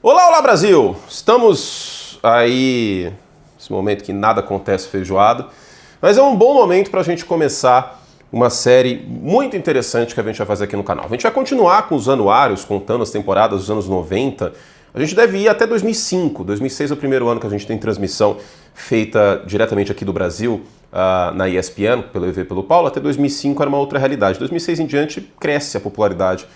Olá, olá Brasil! Estamos aí, nesse momento que nada acontece feijoada, mas é um bom momento para a gente começar uma série muito interessante que a gente vai fazer aqui no canal. A gente vai continuar com os anuários, contando as temporadas dos anos 90. A gente deve ir até 2005. 2006 é o primeiro ano que a gente tem transmissão feita diretamente aqui do Brasil, na ESPN, pelo EV pelo Paulo. Até 2005 era uma outra realidade. 2006 em diante cresce a popularidade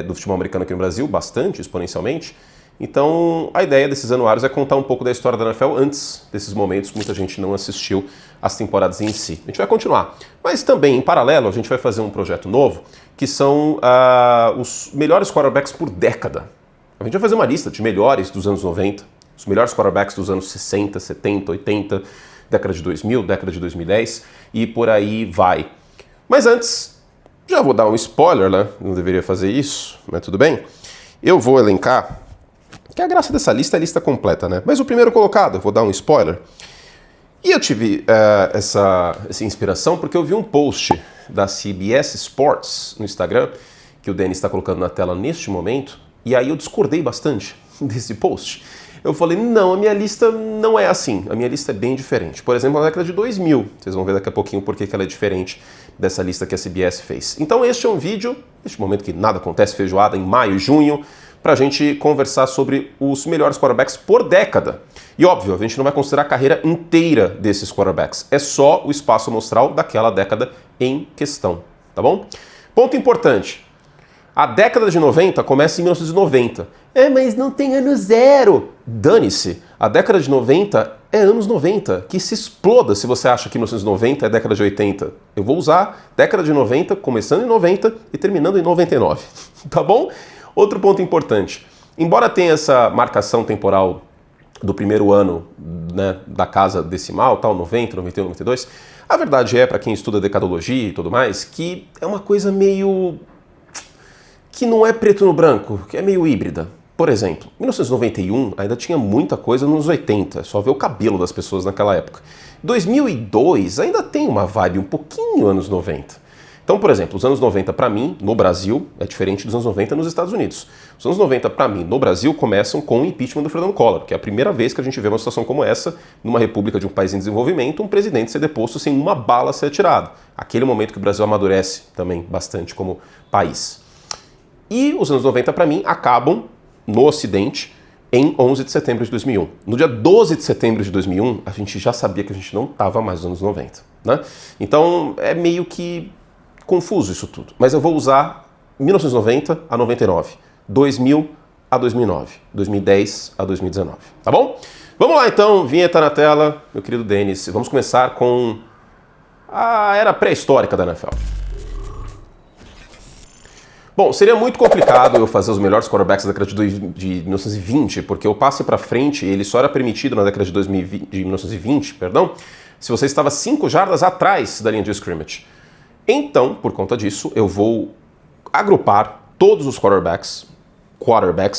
do futebol americano aqui no Brasil, bastante, exponencialmente. Então, a ideia desses anuários é contar um pouco da história da NFL antes desses momentos. Muita gente não assistiu as temporadas em si. A gente vai continuar. Mas também, em paralelo, a gente vai fazer um projeto novo, que são os melhores quarterbacks por década. A gente vai fazer uma lista de melhores dos anos 90, os melhores quarterbacks dos anos 60, 70, 80, década de 2000, década de 2010 e por aí vai. Mas antes, já vou dar um spoiler, né? Não deveria fazer isso, mas tudo bem. Eu vou elencar, que a graça dessa lista é a lista completa, né? Mas o primeiro colocado, eu vou dar um spoiler. E eu tive essa inspiração porque eu vi um post da CBS Sports no Instagram, que o Denis está colocando na tela neste momento, e aí eu discordei bastante desse post. Eu falei, não, a minha lista não é assim, a minha lista é bem diferente. Por exemplo, na década de 2000, vocês vão ver daqui a pouquinho por que ela é diferente dessa lista que a CBS fez. Então este é um vídeo, neste momento que nada acontece, feijoada, em maio, junho, para a gente conversar sobre os melhores quarterbacks por década. E óbvio, a gente não vai considerar a carreira inteira desses quarterbacks, é só o espaço amostral daquela década em questão, tá bom? Ponto importante, a década de 90 começa em 1990. Mas não tem ano zero. Dane-se, a década de 90 é anos 90, que se exploda se você acha que 1990 é década de 80. Eu vou usar década de 90, começando em 90 e terminando em 99, tá bom? Outro ponto importante, embora tenha essa marcação temporal do primeiro ano, né, da casa decimal, tal, 90, 91, 92, a verdade é, para quem estuda decadologia e tudo mais, que é uma coisa meio que não é preto no branco, que é meio híbrida. Por exemplo, 1991 ainda tinha muita coisa nos 80, só ver o cabelo das pessoas naquela época. 2002 ainda tem uma vibe um pouquinho anos 90. Então, por exemplo, os anos 90 para mim, no Brasil, é diferente dos anos 90 nos Estados Unidos. Os anos 90 para mim, no Brasil, começam com o impeachment do Fernando Collor, que é a primeira vez que a gente vê uma situação como essa, numa república de um país em desenvolvimento, um presidente ser deposto sem uma bala ser atirada. Aquele momento que o Brasil amadurece também bastante como país. E os anos 90 para mim acabam no Ocidente em 11 de setembro de 2001. No dia 12 de setembro de 2001, a gente já sabia que a gente não estava mais nos anos 90, né? Então é meio que confuso isso tudo. Mas eu vou usar 1990 a 99, 2000 a 2009, 2010 a 2019, tá bom? Vamos lá então, vinheta na tela, meu querido Denis. Vamos começar com a era pré-histórica da NFL. Bom, seria muito complicado eu fazer os melhores quarterbacks da década de 1920, porque o passe para frente ele só era permitido na década de 1920, se você estava 5 jardas atrás da linha de scrimmage. Então, por conta disso, eu vou agrupar todos os quarterbacks,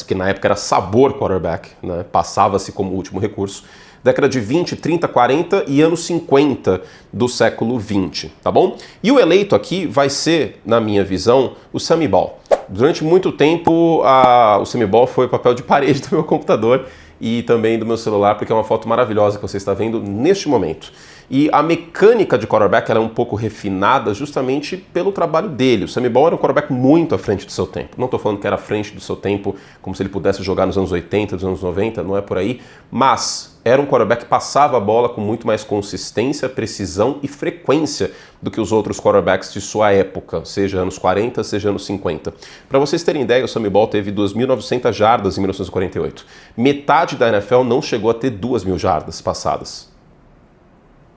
que na época era sabor quarterback, né? Passava-se como último recurso, década de 20, 30, 40 e anos 50 do século 20, tá bom? E o eleito aqui vai ser, na minha visão, o Sammy Ball. Durante muito tempo, o Sammy Ball foi o papel de parede do meu computador e também do meu celular, porque é uma foto maravilhosa que você está vendo neste momento. E a mecânica de quarterback ela é um pouco refinada justamente pelo trabalho dele. O Sammy Ball era um quarterback muito à frente do seu tempo. Não estou falando que era à frente do seu tempo, como se ele pudesse jogar nos anos 80, nos anos 90, não é por aí. Mas era um quarterback que passava a bola com muito mais consistência, precisão e frequência do que os outros quarterbacks de sua época, seja anos 40, seja anos 50. Para vocês terem ideia, o Sammy Ball teve 2.900 jardas em 1948. Metade da NFL não chegou a ter 2.000 jardas passadas.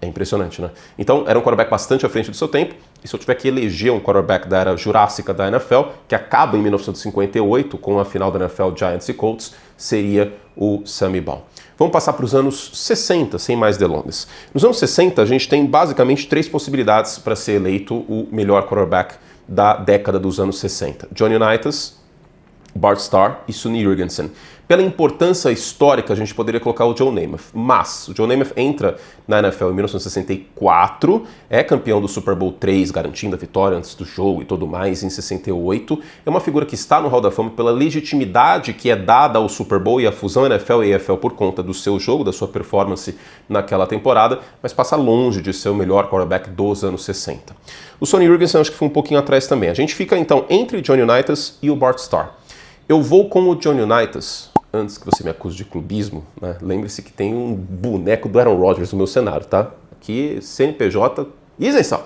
É impressionante, né? Então, era um quarterback bastante à frente do seu tempo, e se eu tiver que eleger um quarterback da era jurássica da NFL, que acaba em 1958, com a final da NFL Giants e Colts, seria o Sammy Ball. Vamos passar para os anos 60, sem mais delongas. Nos anos 60, a gente tem basicamente 3 possibilidades para ser eleito o melhor quarterback da década dos anos 60. Johnny Unitas, Bart Starr e Sonny Jurgensen. Pela importância histórica, a gente poderia colocar o Joe Namath, mas o Joe Namath entra na NFL em 1964, é campeão do Super Bowl III, garantindo a vitória antes do jogo e tudo mais em 68. É uma figura que está no Hall da Fama pela legitimidade que é dada ao Super Bowl e à fusão NFL e EFL por conta do seu jogo, da sua performance naquela temporada, mas passa longe de ser o melhor quarterback dos anos 60. O Sonny Jurgensen acho que foi um pouquinho atrás também. A gente fica então entre Johnny Unitas e o Bart Starr. Eu vou com o Johnny Unitas, antes que você me acuse de clubismo, né? Lembre-se que tem um boneco do Aaron Rodgers no meu cenário, tá? Aqui, CNPJ, isenção.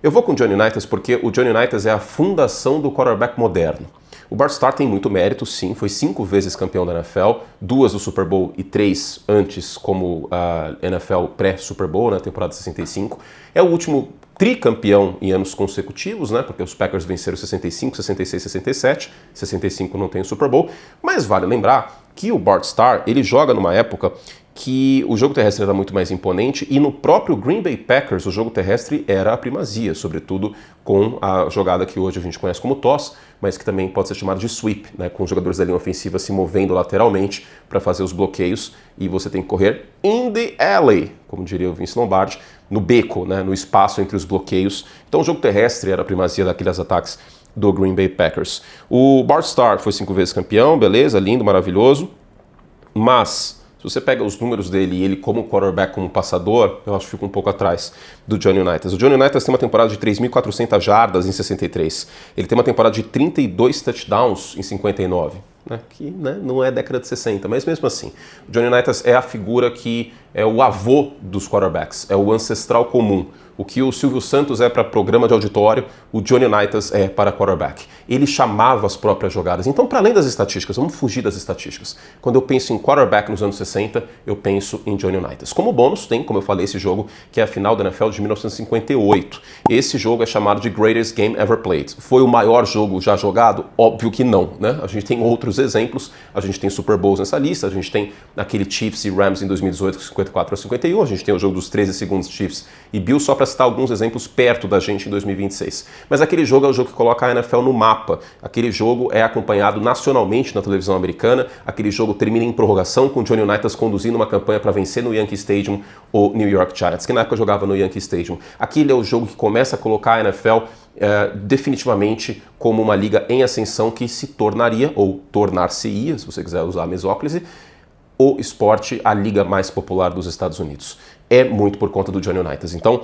Eu vou com o Johnny Unitas porque o Johnny Unitas é a fundação do quarterback moderno. O Bart Starr tem muito mérito, sim, foi 5 vezes campeão da NFL, 2 do Super Bowl e 3 antes como a NFL pré-Super Bowl, na temporada 65. É o último tricampeão em anos consecutivos, né? Porque os Packers venceram 65, 66, 67. 65 não tem o Super Bowl. Mas vale lembrar que o Bart Starr, ele joga numa época que o jogo terrestre era muito mais imponente e no próprio Green Bay Packers o jogo terrestre era a primazia, sobretudo com a jogada que hoje a gente conhece como toss, mas que também pode ser chamada de sweep, né? Com os jogadores da linha ofensiva se movendo lateralmente para fazer os bloqueios e você tem que correr in the alley, como diria o Vince Lombardi, no beco, né? No espaço entre os bloqueios. Então o jogo terrestre era a primazia daqueles ataques do Green Bay Packers. O Bart Starr foi 5 vezes campeão, beleza, lindo, maravilhoso, mas se você pega os números dele e ele como quarterback, como passador, eu acho que fica um pouco atrás do Johnny Unitas. O Johnny Unitas tem uma temporada de 3.400 jardas em 63. Ele tem uma temporada de 32 touchdowns em 59. Que não é década de 60, mas mesmo assim. O Johnny Unitas é a figura que é o avô dos quarterbacks, é o ancestral comum. O que o Silvio Santos é para programa de auditório, o Johnny Unitas é para quarterback. Ele chamava as próprias jogadas. Então, para além das estatísticas, vamos fugir das estatísticas. Quando eu penso em quarterback nos anos 60, eu penso em Johnny Unitas. Como bônus, tem, como eu falei, esse jogo, que é a final da NFL de 1958. Esse jogo é chamado de Greatest Game Ever Played. Foi o maior jogo já jogado? Óbvio que não, né? A gente tem outros exemplos, a gente tem Super Bowls nessa lista, a gente tem aquele Chiefs e Rams em 2018, 54-51, a gente tem o jogo dos 13 segundos Chiefs e Bills, só para citar alguns exemplos perto da gente em 2026. Mas aquele jogo é o jogo que coloca a NFL no mapa. Aquele jogo é acompanhado nacionalmente na televisão americana. Aquele jogo termina em prorrogação com Johnny Unitas conduzindo uma campanha para vencer no Yankee Stadium o New York Giants, que na época jogava no Yankee Stadium. Aquele é o jogo que começa a colocar a NFL definitivamente como uma liga em ascensão que se tornaria, ou tornar-se-ia, se você quiser usar a mesóclise, o esporte, a liga mais popular dos Estados Unidos. É muito por conta do Johnny Unitas. Então,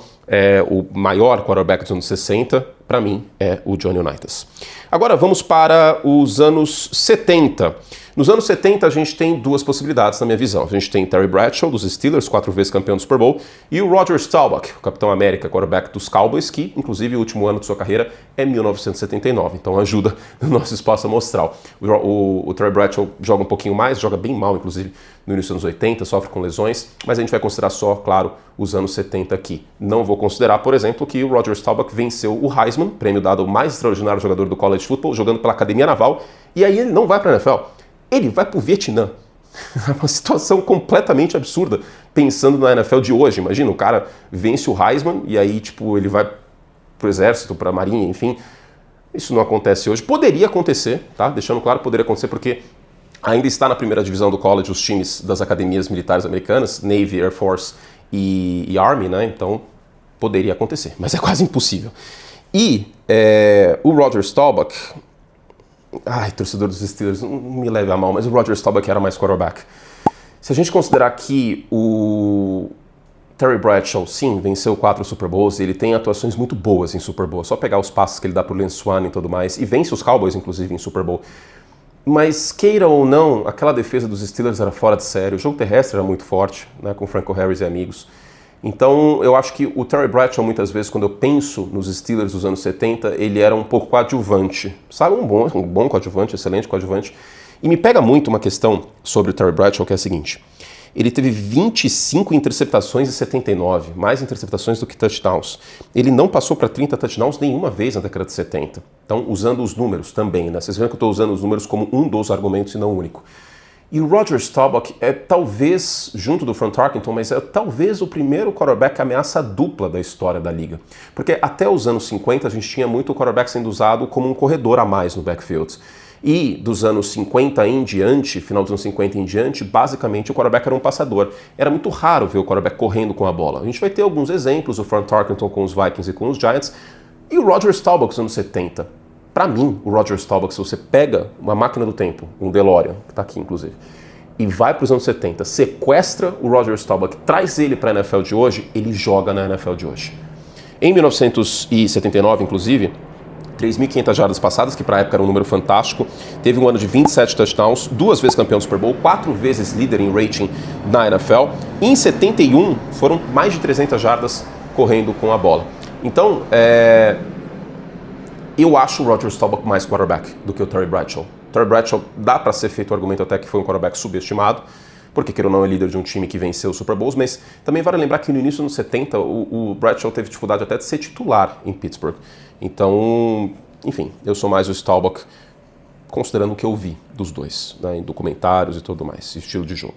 o maior quarterback dos anos 60, para mim, é o Johnny Unitas. Agora vamos para os anos 70. Nos anos 70 a gente tem duas possibilidades na minha visão. A gente tem Terry Bradshaw, dos Steelers, 4 vezes campeão do Super Bowl, e o Roger Staubach, o Capitão América, quarterback dos Cowboys, que inclusive o último ano de sua carreira é 1979, então ajuda no nosso espaço amostral. O Terry Bradshaw joga um pouquinho mais, joga bem mal, inclusive no início dos anos 80, sofre com lesões, mas a gente vai considerar só, claro, os anos 70 aqui. Não vou considerar, por exemplo, que o Roger Staubach venceu o Heisman, prêmio dado ao mais extraordinário jogador do college football, jogando pela Academia Naval, e aí ele não vai para a NFL. Ele vai para o Vietnã. É uma situação completamente absurda, pensando na NFL de hoje. Imagina, o cara vence o Heisman e aí, ele vai para o exército, para a marinha, enfim. Isso não acontece hoje. Poderia acontecer, tá? Deixando claro, poderia acontecer porque ainda está na primeira divisão do college os times das academias militares americanas, Navy, Air Force e Army, né? Então, poderia acontecer, mas é quase impossível. E o Roger Staubach... Ai, torcedor dos Steelers, não me leve a mal, mas o Roger Staubach era mais quarterback. Se a gente considerar que o Terry Bradshaw, sim, venceu 4 Super Bowls, ele tem atuações muito boas em Super Bowl, só pegar os passes que ele dá pro Lance Swann e tudo mais, e vence os Cowboys, inclusive, em Super Bowl. Mas, queira ou não, aquela defesa dos Steelers era fora de série, o jogo terrestre era muito forte, né, com Franco Harris e amigos. Então, eu acho que o Terry Bradshaw, muitas vezes, quando eu penso nos Steelers dos anos 70, ele era um pouco coadjuvante. Sabe, um bom coadjuvante, excelente coadjuvante. E me pega muito uma questão sobre o Terry Bradshaw, que é a seguinte. Ele teve 25 interceptações em 79, mais interceptações do que touchdowns. Ele não passou para 30 touchdowns nenhuma vez na década de 70. Então, usando os números também, né? Vocês viram que eu estou usando os números como um dos argumentos e não o único. E o Roger Staubach é talvez, junto do Frank Tarkenton, mas é talvez o primeiro quarterback ameaça dupla da história da liga. Porque até os anos 50 a gente tinha muito o quarterback sendo usado como um corredor a mais no backfield. E dos anos 50 em diante, final dos anos 50 em diante, basicamente o quarterback era um passador. Era muito raro ver o quarterback correndo com a bola. A gente vai ter alguns exemplos, o Frank Tarkenton com os Vikings e com os Giants, e o Roger Staubach nos anos 70. Para mim, o Roger Staubach, se você pega uma máquina do tempo, um DeLorean, que está aqui inclusive, e vai para os anos 70, sequestra o Roger Staubach, traz ele para a NFL de hoje, ele joga na NFL de hoje. Em 1979, inclusive, 3.500 jardas passadas, que para a época era um número fantástico, teve um ano de 27 touchdowns, 2 vezes campeão do Super Bowl, 4 vezes líder em rating na NFL, e em 71 foram mais de 300 jardas correndo com a bola. Então, eu acho o Roger Staubach mais quarterback do que o Terry Bradshaw. O Terry Bradshaw, dá para ser feito o argumento até que foi um quarterback subestimado, porque queira ou não é líder de um time que venceu o Super Bowls, mas também vale lembrar que no início dos 70 o Bradshaw teve dificuldade até de ser titular em Pittsburgh. Então, enfim, eu sou mais o Staubach, considerando o que eu vi dos dois, né, em documentários e tudo mais, estilo de jogo.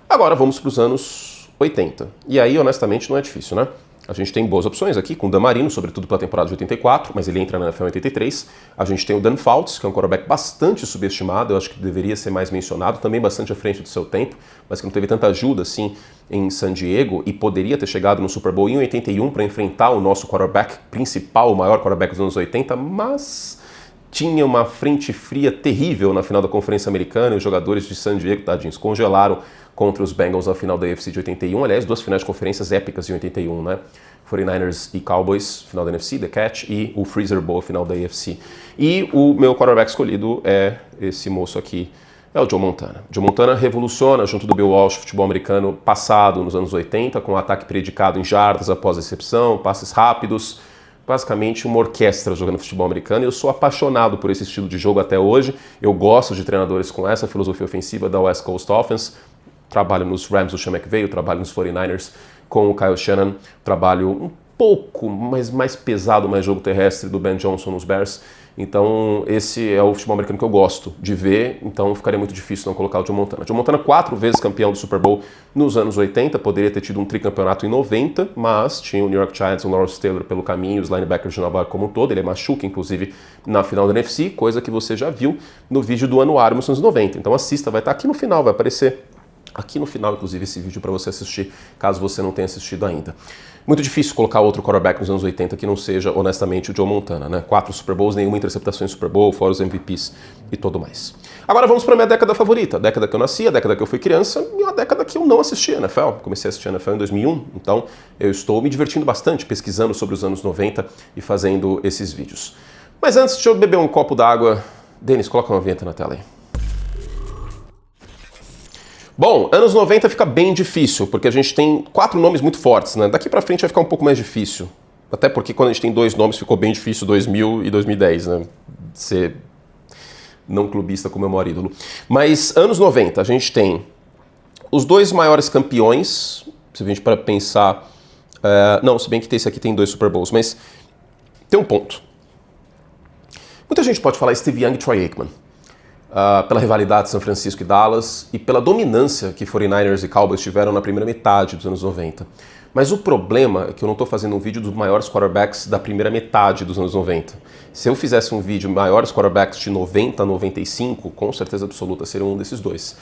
Agora vamos para os anos 80. E aí, honestamente, não é difícil, né? A gente tem boas opções aqui, com o Dan Marino, sobretudo pela temporada de 84, mas ele entra na NFL em 83. A gente tem o Dan Fouts, que é um quarterback bastante subestimado, eu acho que deveria ser mais mencionado, também bastante à frente do seu tempo, mas que não teve tanta ajuda assim em San Diego e poderia ter chegado no Super Bowl em 81 para enfrentar o nosso quarterback principal, o maior quarterback dos anos 80, mas tinha uma frente fria terrível na final da Conferência Americana e os jogadores de San Diego, tadinhos, congelaram contra os Bengals na final da AFC de 81. Aliás, 2 finais de conferências épicas em 81, né? 49ers e Cowboys, final da NFC, The Catch, e o Freezer Bowl, final da AFC. E o meu quarterback escolhido é esse moço aqui, é o Joe Montana. Joe Montana revoluciona, junto do Bill Walsh, o futebol americano passado nos anos 80, com um ataque predicado em jardas após recepção, passes rápidos, basicamente uma orquestra jogando futebol americano. Eu sou apaixonado por esse estilo de jogo até hoje. Eu gosto de treinadores com essa filosofia ofensiva da West Coast Offense. Trabalho nos Rams do Sean McVay, trabalho nos 49ers com o Kyle Shanahan, trabalho um pouco mais pesado, mais jogo terrestre do Ben Johnson nos Bears. Então esse é o futebol americano que eu gosto de ver, então ficaria muito difícil não colocar o Joe Montana. Joe Montana 4 vezes campeão do Super Bowl nos anos 80, poderia ter tido um tricampeonato em 90, mas tinha o New York Giants, o Lawrence Taylor pelo caminho, os linebackers de Nova York como um todo, ele machuca inclusive na final da NFC, coisa que você já viu no vídeo do Anuário nos anos 90. Então assista, vai estar aqui no final, vai aparecer aqui no final, inclusive, esse vídeo para você assistir, caso você não tenha assistido ainda. Muito difícil colocar outro quarterback nos anos 80 que não seja, honestamente, o Joe Montana, né? 4 Super Bowls, nenhuma interceptação em Super Bowl, fora os MVPs e tudo mais. Agora vamos para a minha década favorita, a década que eu nasci, a década que eu fui criança e a década que eu não assisti a NFL. Comecei a assistir a NFL em 2001, então eu estou me divertindo bastante pesquisando sobre os anos 90 e fazendo esses vídeos. Mas antes, deixa eu beber um copo d'água. Denis, coloca uma vinheta na tela aí. Bom, anos 90 fica bem difícil, porque a gente tem 4 nomes muito fortes, né? Daqui pra frente vai ficar um pouco mais difícil. Até porque quando a gente tem 2 nomes ficou bem difícil 2000 e 2010, né? Ser não clubista como é o maior ídolo. Mas anos 90, a gente tem os 2 maiores campeões, se a gente para pensar... não, se bem que esse aqui tem 2 Super Bowls, mas tem um ponto. Muita gente pode falar Steve Young e Troy Aikman. Pela rivalidade de São Francisco e Dallas e pela dominância que 49ers e Cowboys tiveram na primeira metade dos anos 90. Mas o problema é que eu não estou fazendo um vídeo dos maiores quarterbacks da primeira metade dos anos 90. Se eu fizesse um vídeo maiores quarterbacks de 90 a 95, com certeza absoluta seria um desses 2.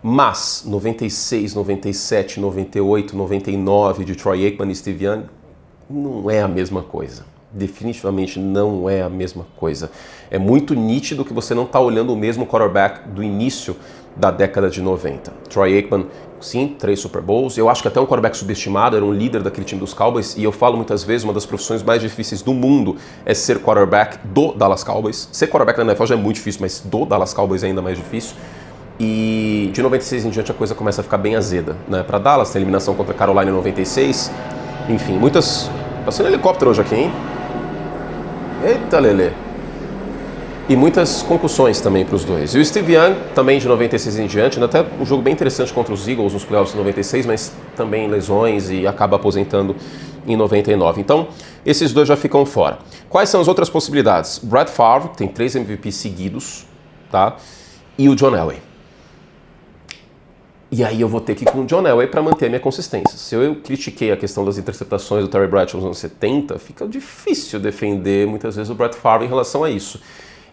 Mas 96, 97, 98, 99 de Troy Aikman e Steve Young não é a mesma coisa. Definitivamente não é a mesma coisa. É muito nítido que você não está olhando o mesmo quarterback do início da década de 90. Troy Aikman, sim, 3 Super Bowls. Eu acho que até um quarterback subestimado, era um líder daquele time dos Cowboys. E eu falo muitas vezes, uma das profissões mais difíceis do mundo é ser quarterback do Dallas Cowboys. Ser quarterback na NFL já é muito difícil, mas do Dallas Cowboys é ainda mais difícil. E de 96 em diante a coisa começa a ficar bem azeda, né? Para Dallas, tem a eliminação contra a Carolina em 96. Enfim, muitas... Passando helicóptero hoje aqui, hein? Eita, Lelê. E muitas concussões também para os dois. E o Steve Young, também de 96 em diante, até um jogo bem interessante contra os Eagles nos playoffs de 96, mas também lesões e acaba aposentando em 99. Então, esses 2 já ficam fora. Quais são as outras possibilidades? Brett Favre, que tem 3 MVPs seguidos, tá? E o John Elway. E aí eu vou ter que ir com o John Elway para manter a minha consistência. Se eu critiquei a questão das interceptações do Terry Bradshaw nos anos 70, fica difícil defender muitas vezes o Brett Favre em relação a isso.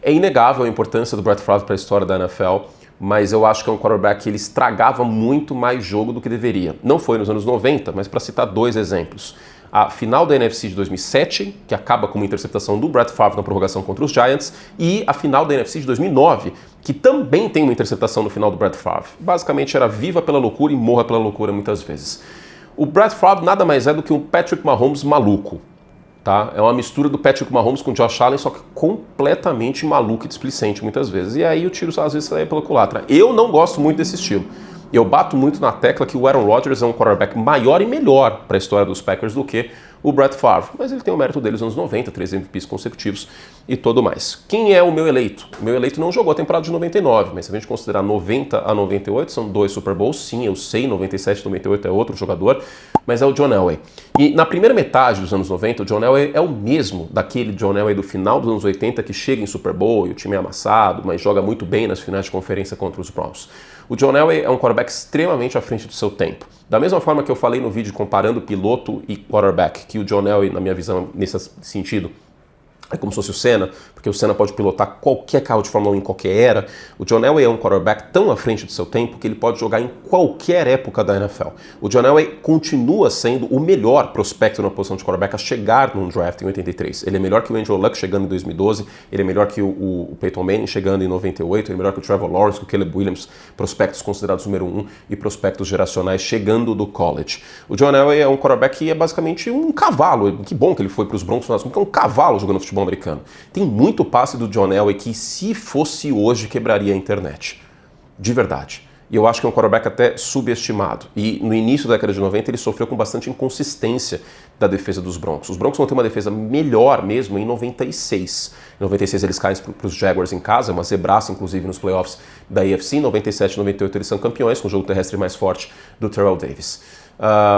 É inegável a importância do Brett Favre para a história da NFL, mas eu acho que é um quarterback que ele estragava muito mais jogo do que deveria. Não foi nos anos 90, mas para citar dois exemplos. A final da NFC de 2007, que acaba com uma interceptação do Brett Favre na prorrogação contra os Giants, e a final da NFC de 2009, que também tem uma interceptação no final do Brett Favre. Basicamente era viva pela loucura e morra pela loucura muitas vezes. O Brett Favre nada mais é do que um Patrick Mahomes maluco. Tá? É uma mistura do Patrick Mahomes com o Josh Allen, só que completamente maluco e displicente muitas vezes. E aí o tiro às vezes sai pela culatra. Eu não gosto muito desse estilo. Eu bato muito na tecla que o Aaron Rodgers é um quarterback maior e melhor para a história dos Packers do que o Brett Favre. Mas ele tem o mérito dele nos anos 90, 3 MVPs consecutivos e tudo mais. Quem é o meu eleito? O meu eleito não jogou a temporada de 99, mas se a gente considerar 90 a 98, são 2 Super Bowls. Sim, eu sei, 97 e 98 é outro jogador, mas é o John Elway. E na primeira metade dos anos 90, o John Elway é o mesmo daquele John Elway do final dos anos 80 que chega em Super Bowl e o time é amassado, mas joga muito bem nas finais de conferência contra os Browns. O John Elway é um quarterback extremamente à frente do seu tempo. Da mesma forma que eu falei no vídeo comparando piloto e quarterback, que o John Elway, na minha visão, nesse sentido, é como se fosse o Senna, porque o Senna pode pilotar qualquer carro de Fórmula 1 em qualquer era. O John Elway é um quarterback tão à frente do seu tempo que ele pode jogar em qualquer época da NFL. O John Elway continua sendo o melhor prospecto na posição de quarterback a chegar num draft em 83. Ele é melhor que o Andrew Luck chegando em 2012, ele é melhor que o Peyton Manning chegando em 98, ele é melhor que o Trevor Lawrence, que o Caleb Williams, prospectos considerados número 1 e prospectos geracionais chegando do college. O John Elway é um quarterback que é basicamente um cavalo. Que bom que ele foi para os Broncos, mas é um cavalo jogando futebol americano. Tem muito passe do John Elway que, se fosse hoje, quebraria a internet. De verdade. E eu acho que é um quarterback até subestimado. E no início da década de 90 ele sofreu com bastante inconsistência da defesa dos Broncos. Os Broncos vão ter uma defesa melhor mesmo em 96. Em 96 eles caem para os Jaguars em casa, uma zebraça inclusive nos playoffs da AFC. Em 97 e 98 eles são campeões com o jogo terrestre mais forte do Terrell Davis.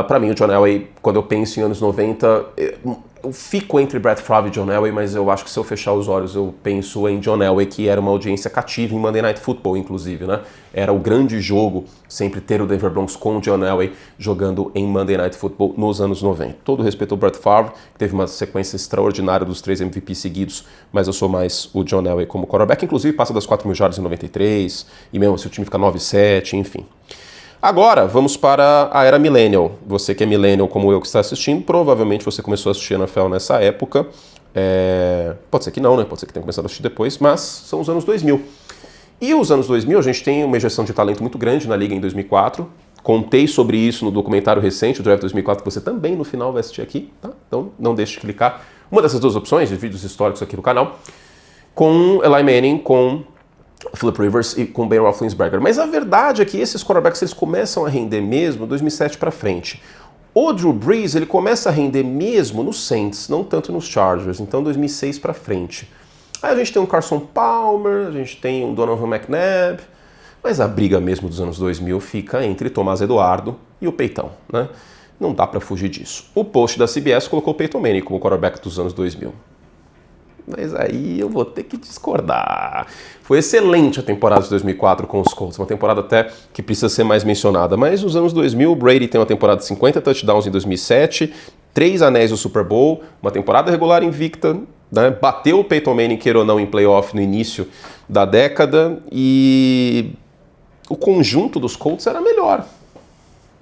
Para mim, o John Elway, quando eu penso em anos 90, eu fico entre Brett Favre e John Elway, mas eu acho que se eu fechar os olhos eu penso em John Elway, que era uma audiência cativa em Monday Night Football, inclusive, né? Era o grande jogo sempre ter o Denver Broncos com o John Elway jogando em Monday Night Football nos anos 90. Todo respeito ao Brett Favre, que teve uma sequência extraordinária dos 3 MVPs seguidos, mas eu sou mais o John Elway como quarterback, inclusive passa das 4.000 jardas em 93, e mesmo se o time fica 9-7, enfim. Agora, vamos para a era millennial. Você que é millennial como eu que está assistindo, provavelmente você começou a assistir a NFL nessa época. Pode ser que não, né? Pode ser que tenha começado a assistir depois, mas são os anos 2000. E os anos 2000, a gente tem uma injeção de talento muito grande na liga em 2004. Contei sobre isso no documentário recente, o Draft 2004, que você também no final vai assistir aqui, tá? Então não deixe de clicar. Uma dessas duas opções de vídeos históricos aqui do canal, com Eli Manning, com Philip Rivers e com Ben Roethlisberger. Mas a verdade é que esses quarterbacks eles começam a render mesmo 2007 para frente. O Drew Brees ele começa a render mesmo nos Saints, não tanto nos Chargers, então 2006 para frente. Aí a gente tem um Carson Palmer, a gente tem um Donovan McNabb, mas a briga mesmo dos anos 2000 fica entre Tomás Eduardo e o Peitão, né? Não dá para fugir disso. O post da CBS colocou o Peyton Manning como quarterback dos anos 2000. Mas aí eu vou ter que discordar. Foi excelente a temporada de 2004 com os Colts, uma temporada até que precisa ser mais mencionada. Mas nos anos 2000, o Brady tem uma temporada de 50 touchdowns em 2007, 3 anéis do Super Bowl, uma temporada regular invicta, né? Bateu o Peyton Manning, queira ou não, em playoff no início da década, e o conjunto dos Colts era melhor.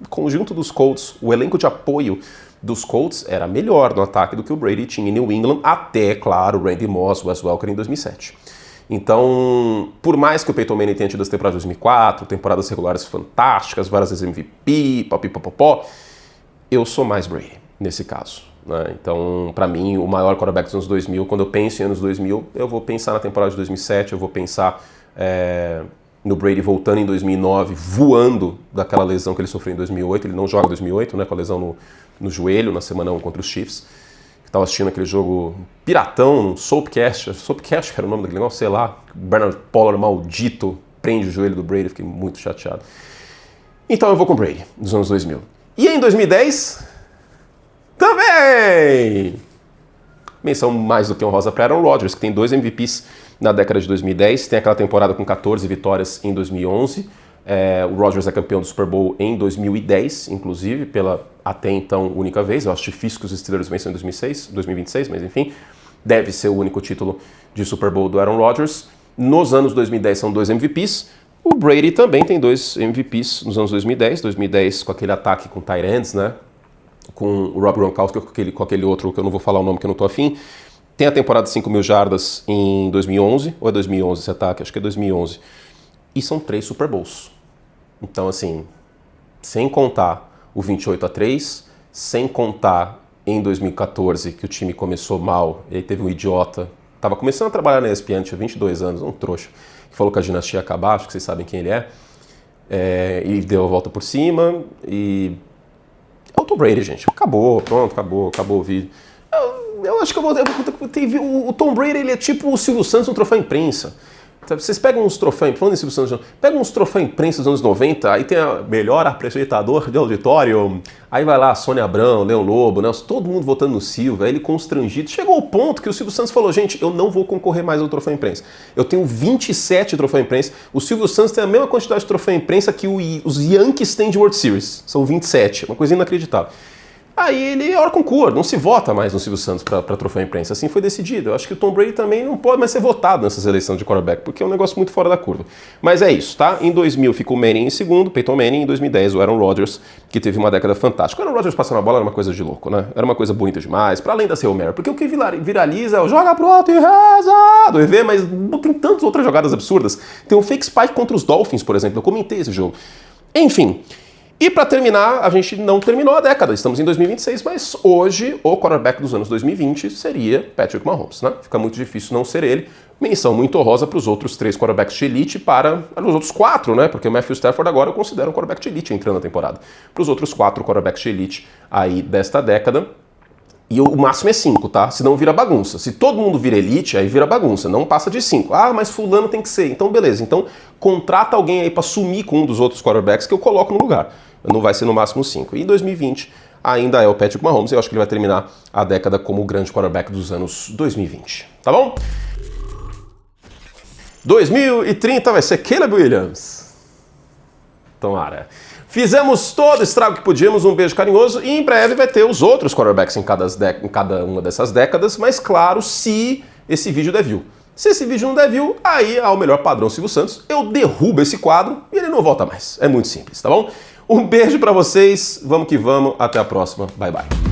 O conjunto dos Colts, o elenco de apoio dos Colts era melhor no ataque do que o Brady tinha em New England, até, claro, Randy Moss, Wes Welker em 2007. Então, por mais que o Peyton Manning tenha tido as temporadas de 2004, temporadas regulares fantásticas, várias vezes MVP, papipopopó, eu sou mais Brady nesse caso, né? Então, pra mim, o maior quarterback dos anos 2000, quando eu penso em anos 2000, eu vou pensar na temporada de 2007, eu vou pensar no Brady voltando em 2009, voando daquela lesão que ele sofreu em 2008. Ele não joga em 2008, né, com a lesão no joelho, na semana 1 contra os Chiefs. Estava assistindo aquele jogo piratão, um Soapcast que era o nome daquele negócio, sei lá. Bernard Pollard maldito prende o joelho do Brady, fiquei muito chateado. Então eu vou com o Brady, dos anos 2000. E em 2010, também! Menção mais do que honrosa para Aaron Rodgers, que tem 2 MVPs na década de 2010, tem aquela temporada com 14 vitórias em 2011, O Rodgers é campeão do Super Bowl em 2010, inclusive, pela até então única vez. Eu acho difícil que os Steelers vençam em 2026, mas enfim, deve ser o único título de Super Bowl do Aaron Rodgers. Nos anos 2010 são 2 MVPs. O Brady também tem 2 MVPs nos anos 2010. 2010 com aquele ataque com tight ends, né? Com o Rob Gronkowski, com aquele outro que eu não vou falar o nome que eu não tô afim. Tem a temporada de 5 mil jardas em 2011, ou é 2011 esse ataque? Acho que é 2011. E são 3 Super Bowls. Então, assim, sem contar o 28-3, sem contar em 2014 que o time começou mal, e aí teve um idiota, tava começando a trabalhar na ESPN, tinha 22 anos, um trouxa, que falou que a dinastia ia acabar, acho que vocês sabem quem ele é, e deu a volta por cima, e... É o Tom Brady, gente. Acabou, pronto, acabou o vídeo. Eu acho que o Tom Brady, ele é tipo o Silvio Santos no troféu imprensa. Vocês pegam uns troféus, falando em Silvio Santos, pegam uns troféus imprensa dos anos 90, aí tem a melhor apresentador de auditório, aí vai lá Sônia Abrão, Leão Lobo, né, todo mundo votando no Silvio, aí ele constrangido. Chegou ao ponto que o Silvio Santos falou, gente, eu não vou concorrer mais ao troféu imprensa. Eu tenho 27 troféu imprensa, o Silvio Santos tem a mesma quantidade de troféu imprensa que os Yankees têm de World Series, são 27, uma coisa inacreditável. Aí ele é hora concurso, não se vota mais no Silvio Santos para troféu imprensa. Assim foi decidido. Eu acho que o Tom Brady também não pode mais ser votado nessas eleições de quarterback, porque é um negócio muito fora da curva. Mas é isso, tá? Em 2000 ficou o Manning em segundo, Peyton Manning. Em 2010 o Aaron Rodgers, que teve uma década fantástica. O Aaron Rodgers passando a bola era uma coisa de louco, né? Era uma coisa bonita demais, para além da ser o Mary. Porque o que viraliza é o joga pro alto e reza do EV, mas tem tantas outras jogadas absurdas. Tem um fake spike contra os Dolphins, por exemplo. Eu comentei esse jogo. Enfim... E para terminar, a gente não terminou a década, estamos em 2026, mas hoje o quarterback dos anos 2020 seria Patrick Mahomes, né? Fica muito difícil não ser ele. Menção muito honrosa para os outros 3 quarterbacks de elite, para os outros 4, né? Porque o Matthew Stafford agora eu considero um quarterback de elite entrando na temporada. Para os outros 4 quarterbacks de elite aí desta década. E o máximo é 5, tá? Senão vira bagunça. Se todo mundo vira elite, aí vira bagunça. Não passa de 5. Ah, mas fulano tem que ser. Então, beleza. Então, contrata alguém aí para sumir com um dos outros quarterbacks que eu coloco no lugar. Não vai ser no máximo 5. E em 2020, ainda é o Patrick Mahomes. Eu acho que ele vai terminar a década como o grande quarterback dos anos 2020. Tá bom? 2030 vai ser Caleb Williams. Tomara. Fizemos todo o estrago que podíamos, um beijo carinhoso, e em breve vai ter os outros quarterbacks em cada uma dessas décadas, mas claro, se esse vídeo der view. Se esse vídeo não der view, aí ao melhor padrão Silvio Santos, eu derrubo esse quadro e ele não volta mais. É muito simples, tá bom? Um beijo pra vocês, vamos que vamos, até a próxima, bye bye.